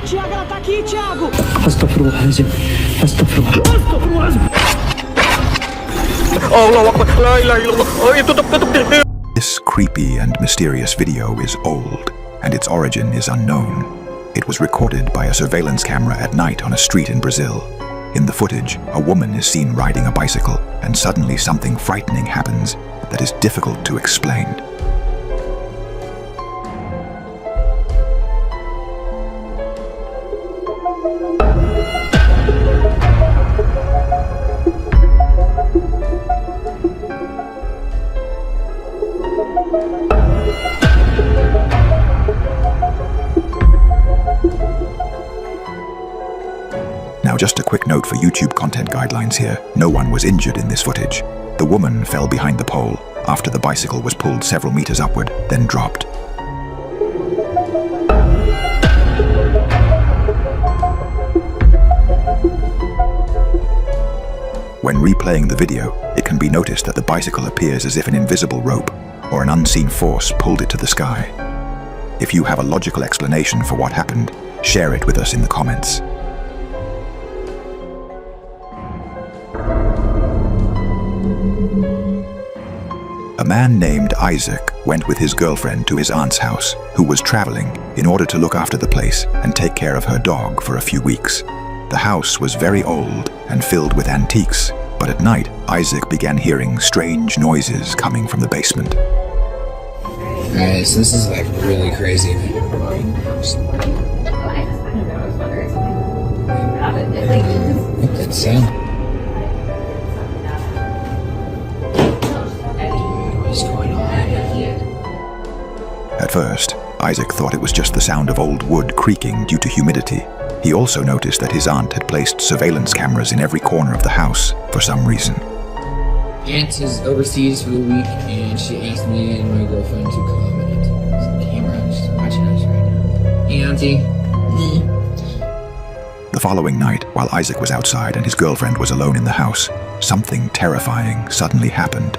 Tiago, ela tá aqui, Tiago! Astaghfirullahalazim. Astaghfirullahalazim. This creepy and mysterious video is old, and its origin is unknown. It was recorded by a surveillance camera at night on a street in Brazil. In the footage, a woman is seen riding a bicycle, and suddenly something frightening happens that is difficult to explain. Now, just a quick note for YouTube content guidelines here. No one was injured in this footage. The woman fell behind the pole after the bicycle was pulled several meters upward, then dropped. When replaying the video, it can be noticed that the bicycle appears as if an invisible rope or an unseen force pulled it to the sky. If you have a logical explanation for what happened, share it with us in the comments. A man named Isaac went with his girlfriend to his aunt's house, who was traveling in order to look after the place and take care of her dog for a few weeks. The house was very old and filled with antiques, but at night, Isaac began hearing strange noises coming from the basement. Alright, so this is like really crazy. What's that sound? What's going on? At first, Isaac thought it was just the sound of old wood creaking due to humidity. He also noticed that his aunt had placed surveillance cameras in every corner of the house for some reason. Aunt is overseas for a week, and she asked me and my girlfriend to come and some camera. She's watching us right now. Hey, Auntie. The following night, while Isaac was outside and his girlfriend was alone in the house, something terrifying suddenly happened.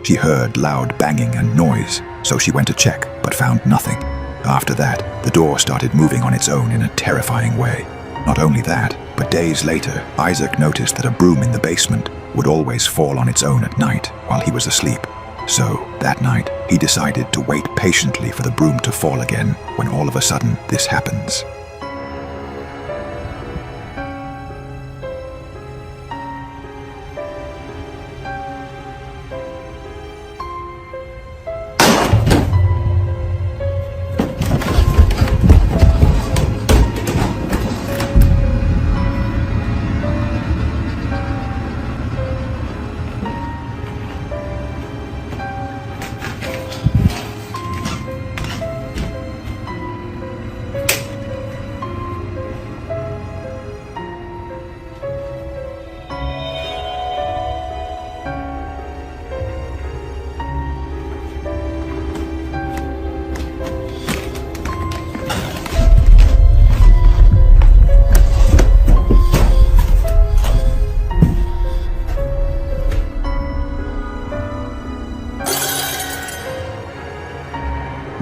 She heard loud banging and noise, so she went to check, but found nothing. After that, the door started moving on its own in a terrifying way. Not only that, but days later, Isaac noticed that a broom in the basement would always fall on its own at night while he was asleep. So, that night, he decided to wait patiently for the broom to fall again when all of a sudden this happens.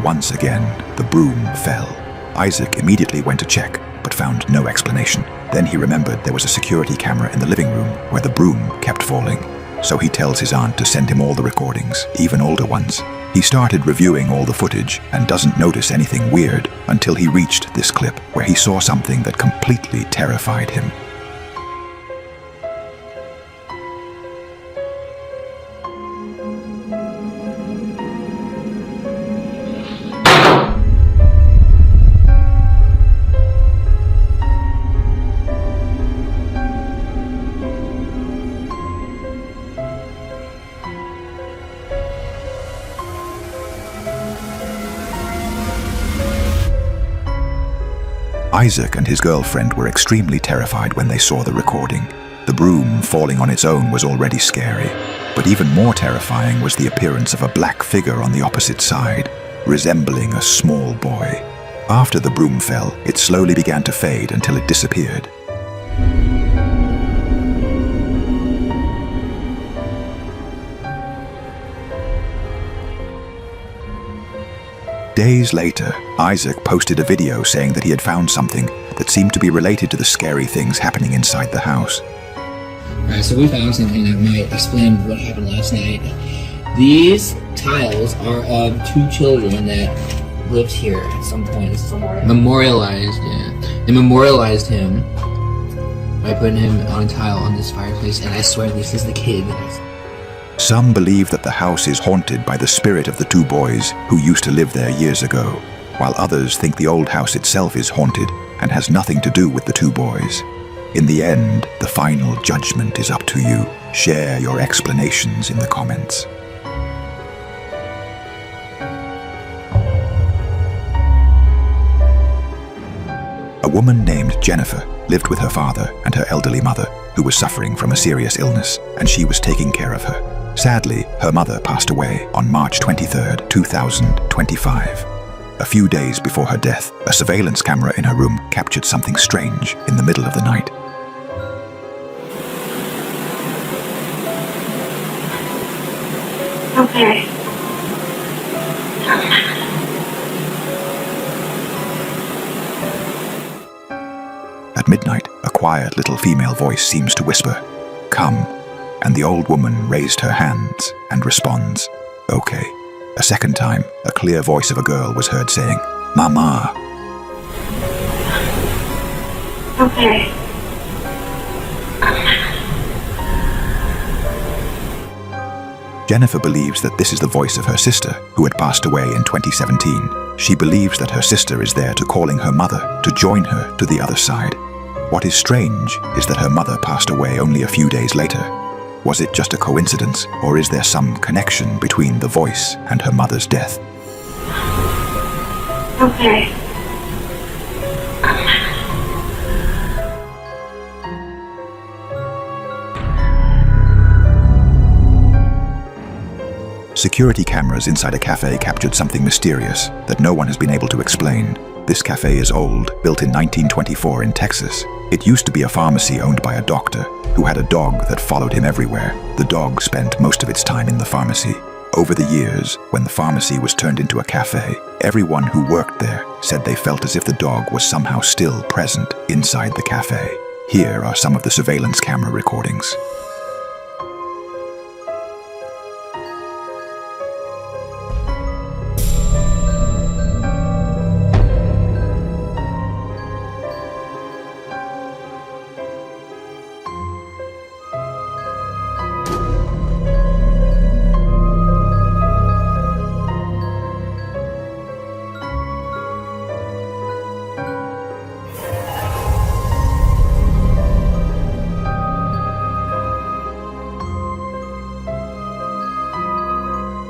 Once again, the broom fell. Isaac immediately went to check, but found no explanation. Then he remembered there was a security camera in the living room where the broom kept falling. So he tells his aunt to send him all the recordings, even older ones. He started reviewing all the footage and doesn't notice anything weird until he reached this clip where he saw something that completely terrified him. Isaac and his girlfriend were extremely terrified when they saw the recording. The broom falling on its own was already scary, but even more terrifying was the appearance of a black figure on the opposite side, resembling a small boy. After the broom fell, it slowly began to fade until it disappeared. Days later, Isaac posted a video saying that he had found something that seemed to be related to the scary things happening inside the house. Alright, so we found something that might explain what happened last night. These tiles are of two children that lived here at some point. Memorialized, yeah. They memorialized him by putting him on a tile on this fireplace, and I swear this is the kid. Some believe that the house is haunted by the spirit of the two boys who used to live there years ago, while others think the old house itself is haunted and has nothing to do with the two boys. In the end, the final judgment is up to you. Share your explanations in the comments. A woman named Jennifer lived with her father and her elderly mother, who was suffering from a serious illness, and she was taking care of her. Sadly, her mother passed away on March 23, 2025. A few days before her death, a surveillance camera in her room captured something strange in the middle of the night. Okay. At midnight, a quiet little female voice seems to whisper, "Come," and the old woman raised her hands and responds, "Okay." A second time, a clear voice of a girl was heard saying, "Mama." Okay. Jennifer believes that this is the voice of her sister, who had passed away in 2017. She believes that her sister is there to calling her mother to join her to the other side. What is strange is that her mother passed away only a few days later. Was it just a coincidence, or is there some connection between the voice and her mother's death? Okay. Security cameras inside a cafe captured something mysterious that no one has been able to explain. This cafe is old, built in 1924 in Texas. It used to be a pharmacy owned by a doctor who had a dog that followed him everywhere. The dog spent most of its time in the pharmacy. Over the years, when the pharmacy was turned into a cafe, everyone who worked there said they felt as if the dog was somehow still present inside the cafe. Here are some of the surveillance camera recordings.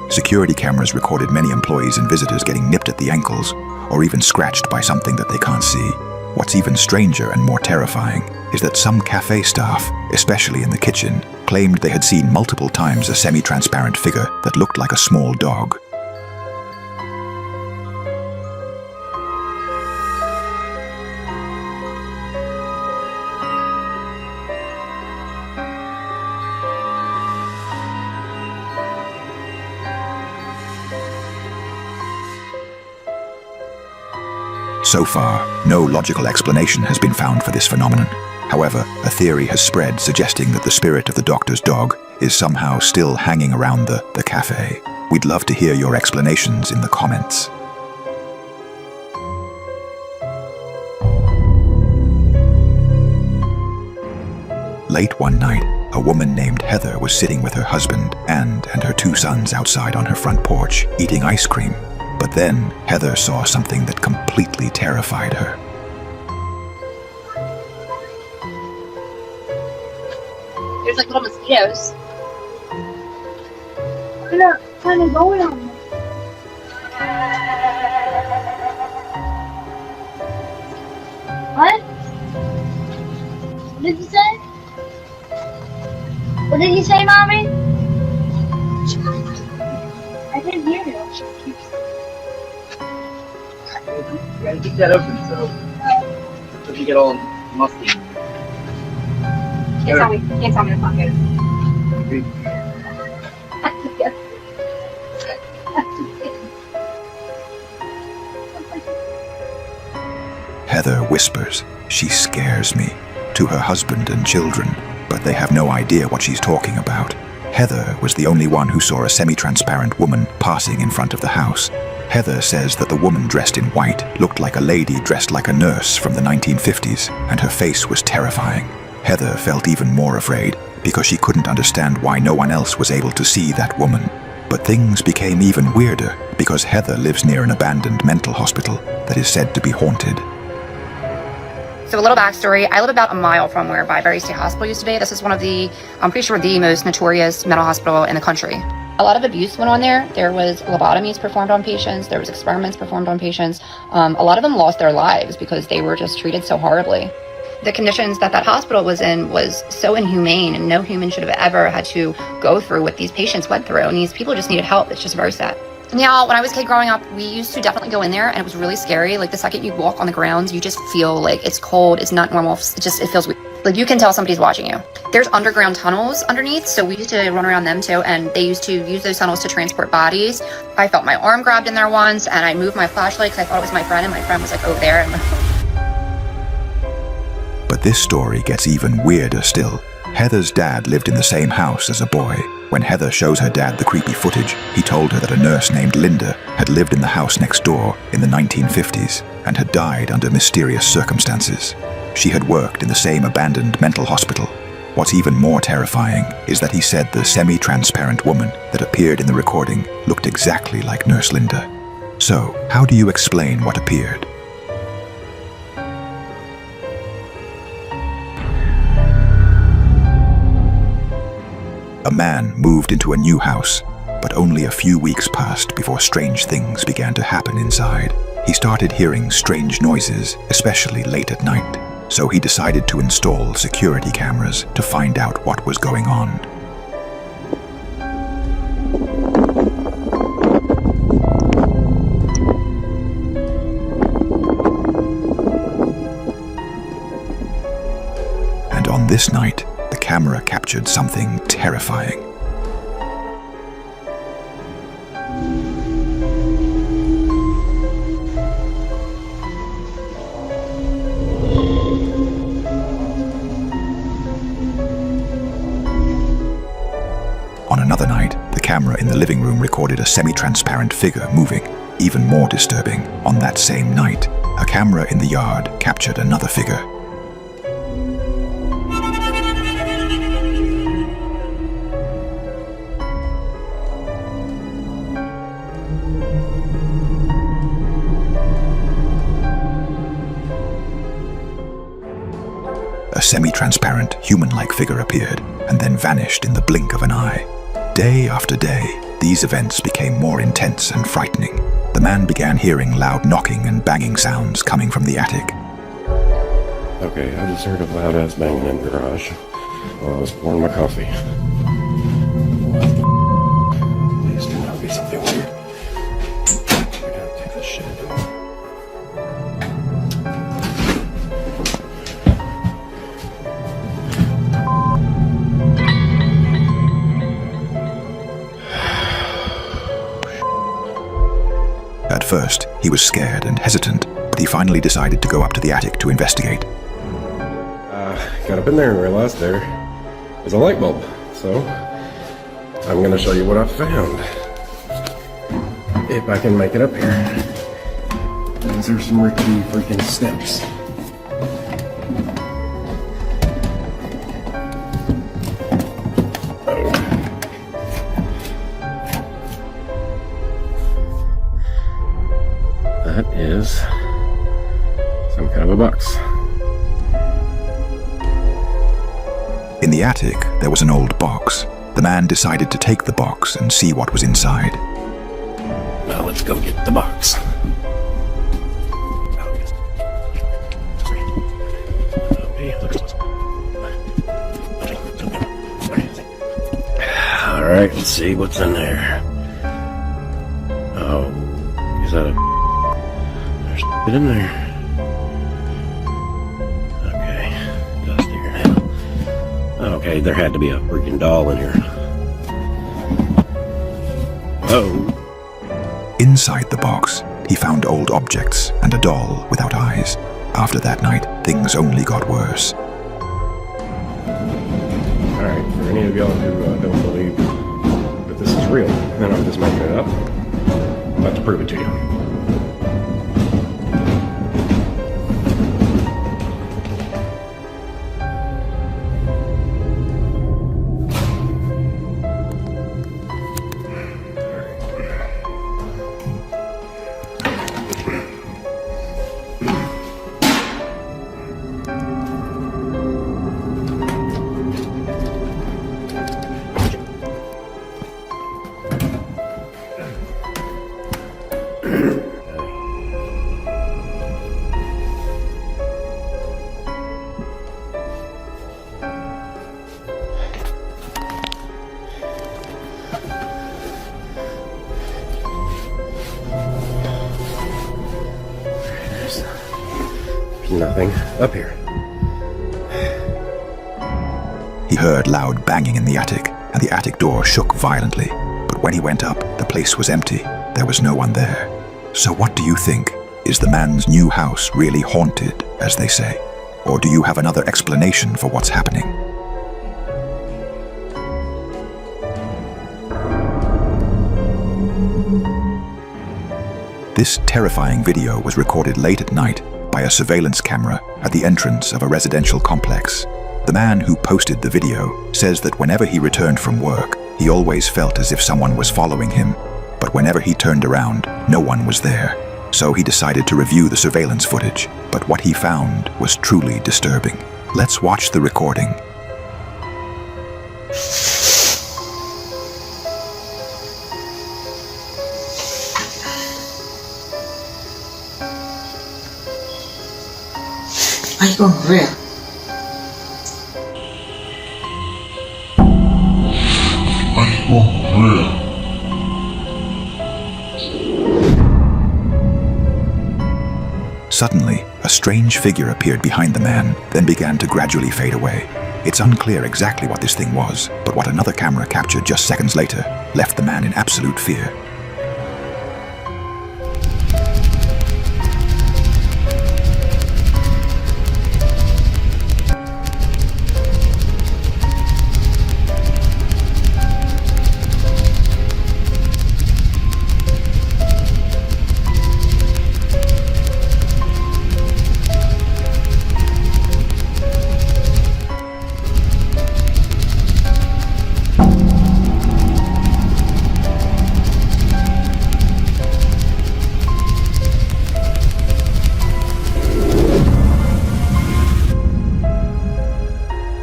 Security cameras recorded many employees and visitors getting nipped at the ankles, or even scratched by something that they can't see. What's even stranger and more terrifying is that some cafe staff, especially in the kitchen, claimed they had seen multiple times a semi-transparent figure that looked like a small dog. So far, no logical explanation has been found for this phenomenon. However, a theory has spread suggesting that the spirit of the doctor's dog is somehow still hanging around the cafe. We'd love to hear your explanations in the comments. Late one night, a woman named Heather was sitting with her husband and her 2 sons outside on her front porch, eating ice cream. But then, Heather saw something that completely terrified her. There's like little mosquitoes. They're kind of going on me. What? What did you say? What did you say, Mommy? I didn't hear you. You gotta keep that open so it doesn't get all musty. Can't tell me to fuck it. Heather whispers, "She scares me," to her husband and children, but they have no idea what she's talking about. Heather was the only one who saw a semi-transparent woman passing in front of the house. Heather says that the woman dressed in white looked like a lady dressed like a nurse from the 1950s, and her face was terrifying. Heather felt even more afraid because she couldn't understand why no one else was able to see that woman. But things became even weirder because Heather lives near an abandoned mental hospital that is said to be haunted. So a little backstory, I live about a mile from where Byberry State Hospital used to be. This is one of the, I'm pretty sure, the most notorious mental hospital in the country. A lot of abuse went on there. There was lobotomies performed on patients. There was experiments performed on patients. A lot of them lost their lives because they were just treated so horribly. The conditions that hospital was in was so inhumane, and no human should have ever had to go through what these patients went through. And these people just needed help. It's just very sad. Now, when I was a kid growing up, we used to definitely go in there, and it was really scary. Like, the second you walk on the grounds, you just feel like it's cold, it's not normal, it feels weird. Like, you can tell somebody's watching you. There's underground tunnels underneath, so we used to run around them too, and they used to use those tunnels to transport bodies. I felt my arm grabbed in there once, and I moved my flashlight because I thought it was my friend, and my friend was like over there. But this story gets even weirder still. Heather's dad lived in the same house as a boy. When Heather shows her dad the creepy footage, he told her that a nurse named Linda had lived in the house next door in the 1950s and had died under mysterious circumstances. She had worked in the same abandoned mental hospital. What's even more terrifying is that he said the semi-transparent woman that appeared in the recording looked exactly like Nurse Linda. So, how do you explain what appeared? A man moved into a new house, but only a few weeks passed before strange things began to happen inside. He started hearing strange noises, especially late at night, so he decided to install security cameras to find out what was going on. And on this night, the camera captured something terrifying. On another night, the camera in the living room recorded a semi-transparent figure moving. Even more disturbing, on that same night, a camera in the yard captured another figure. A semi-transparent, human-like figure appeared and then vanished in the blink of an eye. Day after day, these events became more intense and frightening. The man began hearing loud knocking and banging sounds coming from the attic. Okay, I just heard a loud-ass banging in the garage while I was pouring my coffee. Please do not be something weird. I gotta take this shit. At first, he was scared and hesitant, but he finally decided to go up to the attic to investigate. got up in there and realized there is a light bulb. So I'm gonna show you what I found. If I can make it up here. These are some rickety freaking steps. Oh. That is some kind of a box. In the attic, there was an old box. The man decided to take the box and see what was inside. Now let's go get the box. Alright, let's see what's in there. Oh, is that there's a bit in there. Okay, dust here now. Okay, there had to be a freaking doll in here. Oh. Inside the box, he found old objects and a doll without eyes. After that night, things only got worse. Alright, for any of y'all who don't believe that this is real, then I'm just making it up. I'm about to prove it to you. There's nothing up here. He heard loud banging in the attic, and the attic door shook violently. But when he went up, the place was empty. There was no one there. So what do you think? Is the man's new house really haunted, as they say? Or do you have another explanation for what's happening? This terrifying video was recorded late at night by a surveillance camera at the entrance of a residential complex. The man who posted the video says that whenever he returned from work, he always felt as if someone was following him. But whenever he turned around, no one was there. So he decided to review the surveillance footage. But what he found was truly disturbing. Let's watch the recording. Are you going real? Suddenly, a strange figure appeared behind the man, then began to gradually fade away. It's unclear exactly what this thing was, but what another camera captured just seconds later left the man in absolute fear.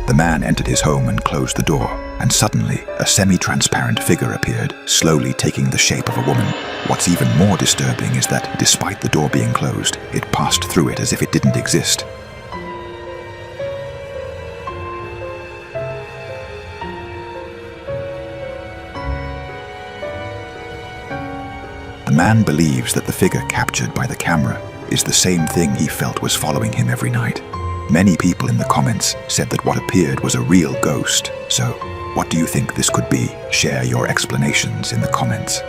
The man entered his home and closed the door, and suddenly a semi-transparent figure appeared, slowly taking the shape of a woman. What's even more disturbing is that, despite the door being closed, it passed through it as if it didn't exist. The man believes that the figure captured by the camera is the same thing he felt was following him every night. Many people in the comments said that what appeared was a real ghost. So, what do you think this could be? Share your explanations in the comments.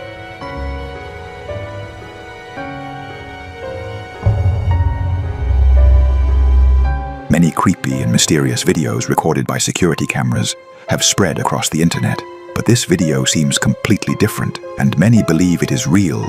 Many creepy and mysterious videos recorded by security cameras have spread across the internet, but this video seems completely different, and many believe it is real.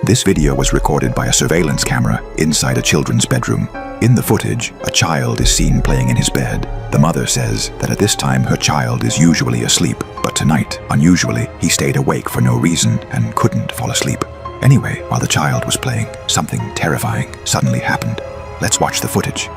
This video was recorded by a surveillance camera inside a children's bedroom. In the footage, a child is seen playing in his bed. The mother says that at this time her child is usually asleep, but tonight, unusually, he stayed awake for no reason and couldn't fall asleep. Anyway, while the child was playing, something terrifying suddenly happened. Let's watch the footage.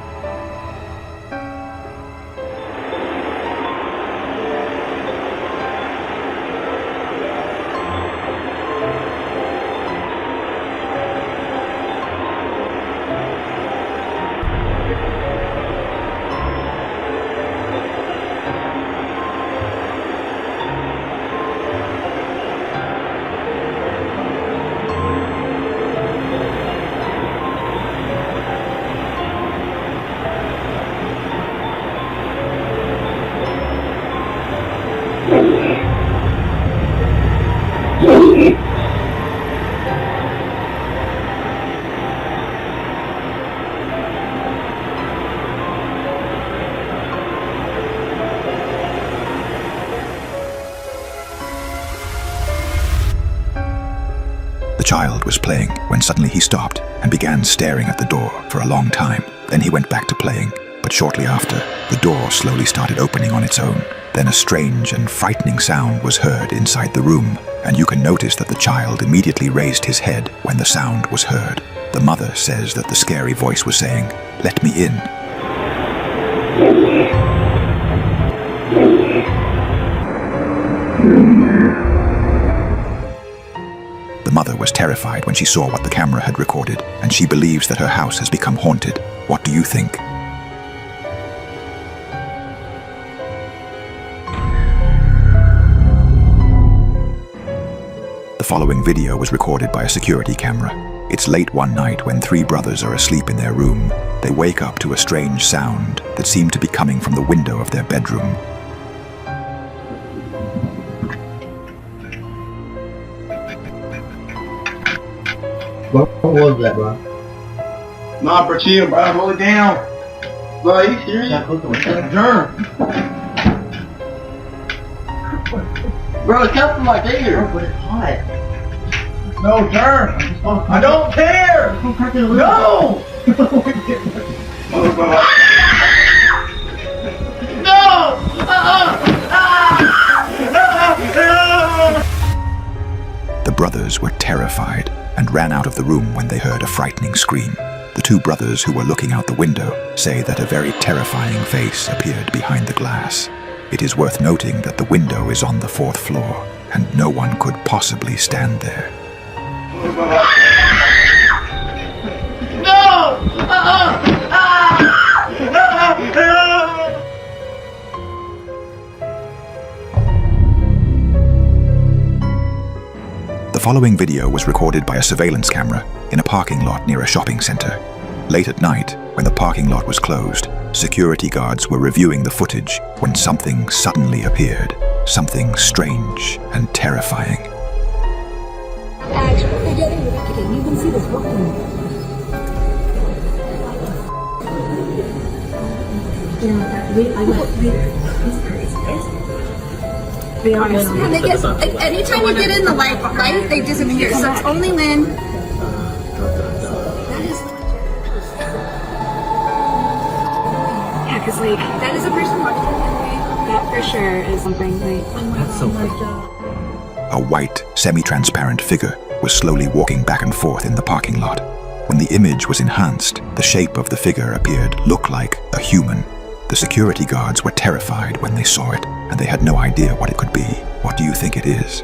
The child was playing when suddenly he stopped and began staring at the door for a long time. Then he went back to playing, but shortly after, the door slowly started opening on its own. Then a strange and frightening sound was heard inside the room, and you can notice that the child immediately raised his head when the sound was heard. The mother says that the scary voice was saying, "Let me in." The mother was terrified when she saw what the camera had recorded, and she believes that her house has become haunted. What do you think? The following video was recorded by a security camera. It's late one night when three brothers are asleep in their room. They wake up to a strange sound that seemed to be coming from the window of their bedroom. What was that, bro? Nah, bro, chill, bro. Hold it down. Bro, are you serious? Germ. Bro, it comes from like there. But it's hot. No, germ. I don't care. No. The brothers were terrified and ran out of the room when they heard a frightening scream. The two brothers who were looking out the window say that a very terrifying face appeared behind the glass. It is worth noting that the window is on the 4th floor, and no one could possibly stand there. The following video was recorded by a surveillance camera in a parking lot near a shopping center. Late at night, when the parking lot was closed, security guards were reviewing the footage when something suddenly appeared. Something strange and terrifying. You can see this walking. And they get, anytime you get in the light, they disappear. So it's only when. Yeah, because like That is a person watching. that for sure is something like. That's so freaky. A white, semi-transparent figure was slowly walking back and forth in the parking lot. When the image was enhanced, the shape of the figure appeared look like a human. The security guards were terrified when they saw it, and they had no idea what it could be. What do you think it is?